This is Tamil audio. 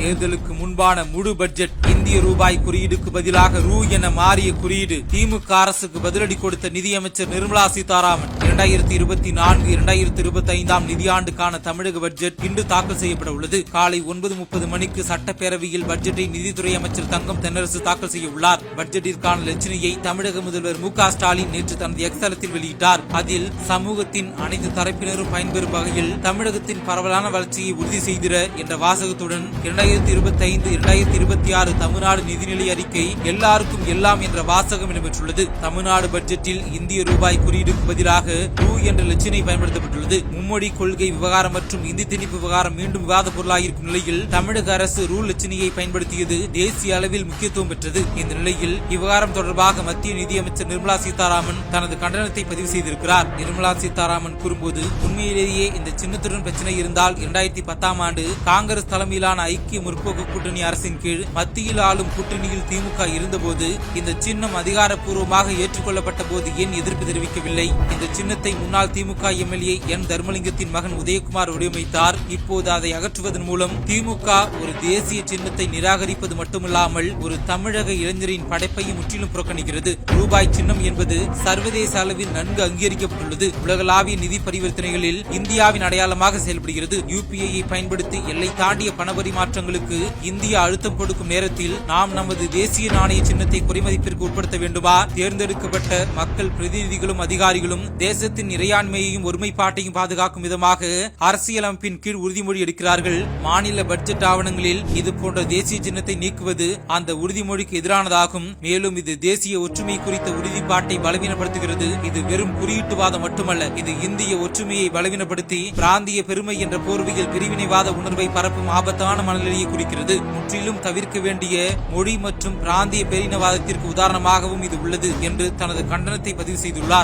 தேர்தலுக்கு முன்பான முழு பட்ஜெட் இந்திய ரூபாய் குறியீடுக்கு பதிலாக ரூ என மாறிய குறியீடு. திமுக அரசுக்கு பதிலடி கொடுத்த நிதியமைச்சர் நிர்மலா சீதாராமன் 2024-2025 நிதியாண்டுக்கான தமிழக பட்ஜெட் இன்று தாக்கல் செய்யப்பட உள்ளது. காலை 9:30 மணிக்கு சட்டப்பேரவையில் பட்ஜெட்டை நிதித்துறை அமைச்சர் தங்கம் தென்னரசு தாக்கல் செய்ய உள்ளார். பட்ஜெட்டிற்கான இலச்சினையை தமிழக முதல்வர் மு.க. ஸ்டாலின் நேற்று தனது எக்ஸ் தளத்தில் வெளியிட்டார். அதில் சமூகத்தின் அனைத்து தரப்பினரும் பயன்பெறும் வகையில் தமிழகத்தின் பரவலான வளர்ச்சியை உறுதி செய்திட என்ற வாசகத்துடன் 2025-2026 தமிழ்நாடு நிதிநிலை அறிக்கை எல்லாருக்கும் எல்லாம் என்ற வாசகம் இடம்பெற்றுள்ளது. தமிழ்நாடு பட்ஜெட்டில் இந்திய ரூபாய் குறியீடுக்கு பதிலாக ரூ என்ற இலச்சினை பயன்படுத்தப்பட்டுள்ளது. மும்மொழி கொள்கை விவகாரம் மற்றும் இந்தி திணிப்பு விவகாரம் மீண்டும் விவாத பொருளாயிருக்கும் நிலையில் தமிழக அரசு ரூ இலச்சினையை பயன்படுத்தியது தேசிய அளவில் முக்கியத்துவம் பெற்றது. இந்த நிலையில் இவ்விவகாரம் தொடர்பாக மத்திய நிதியமைச்சர் நிர்மலா சீதாராமன் தனது கண்டனத்தை பதிவு செய்திருக்கிறார். நிர்மலா சீதாராமன் கூறும்போது, உண்மையிலேயே இந்த சின்னத்துடன் பிரச்சனை இருந்தால் 2010ஆம் ஆண்டு காங்கிரஸ் தலைமையிலான ஐக்கிய முற்போக்கு கூட்டணி அரசின் கீழ் மத்தியில் ஆளும் கூட்டணியில் திமுக இருந்தபோது இந்த சின்னம் அதிகாரப்பூர்வமாக ஏற்றுக்கொள்ளப்பட்ட போது ஏன் எதிர்ப்பு தெரிவிக்கவில்லை? இந்த சின்னத்தை முன்னாள் திமுக எம்எல்ஏ என் தர்மலிங்கத்தின் மகன் உதயகுமார் வடிவமைத்தார். இப்போது அதை அகற்றுவதன் மூலம் திமுக ஒரு தேசிய சின்னத்தை நிராகரிப்பது மட்டுமல்லாமல் ஒரு தமிழக இளைஞரின் படைப்பையும் முற்றிலும் புறக்கணிக்கிறது. ரூபாய் சின்னம் என்பது சர்வதேச அளவில் நன்கு அங்கீகரிக்கப்பட்டுள்ளது. உலகளாவிய நிதி பரிவர்த்தனைகளில் இந்தியாவின் அடையாளமாக செயல்படுகிறது. யுபிஐ பயன்படுத்தி எல்லை தாண்டிய பண பரிமாற்றங்களுக்கு இந்தியா அழுத்தம் கொடுக்கும் நேரத்தில் நாம் நமது தேசிய நாணய சின்னத்தை குறைமதிப்பிற்கு உட்படுத்த வேண்டுமா? தேர்ந்தெடுக்கப்பட்ட மக்கள் பிரதிநிதிகளும் அதிகாரிகளும் தேசத்தின் இறையாண்மையையும் ஒருமைப்பாட்டையும் பாதுகாக்கும் விதமாக அரசியலமைப்பின் கீழ் உறுதிமொழி எடுக்கிறார்கள். மாநில பட்ஜெட் ஆவணங்களில் இது போன்ற தேசிய சின்னத்தை நீக்குவது அந்த உறுதிமொழிக்கு எதிரானதாகும். மேலும் இது தேசிய ஒற்றுமை குறித்த உறுதிப்பாட்டை பலவீனப்படுத்துகிறது. இது வெறும் குறியீட்டுவாதம் மட்டுமல்ல, இது இந்திய ஒற்றுமையை பலவீனப்படுத்தி பிராந்திய பெருமை என்ற போர்வையில் பிரிவினைவாத உணர்வை பரப்பும் ஆபத்தான மனநிலையை குறிக்கிறது. முற்றிலும் தவிர்க்க வேண்டிய மொழி மற்றும் பிராந்திய பேரினவாதத்திற்கு உதாரணமாகவும் இது உள்ளது என்று தனது கண்டனத்தை பதிவு செய்துள்ளார்.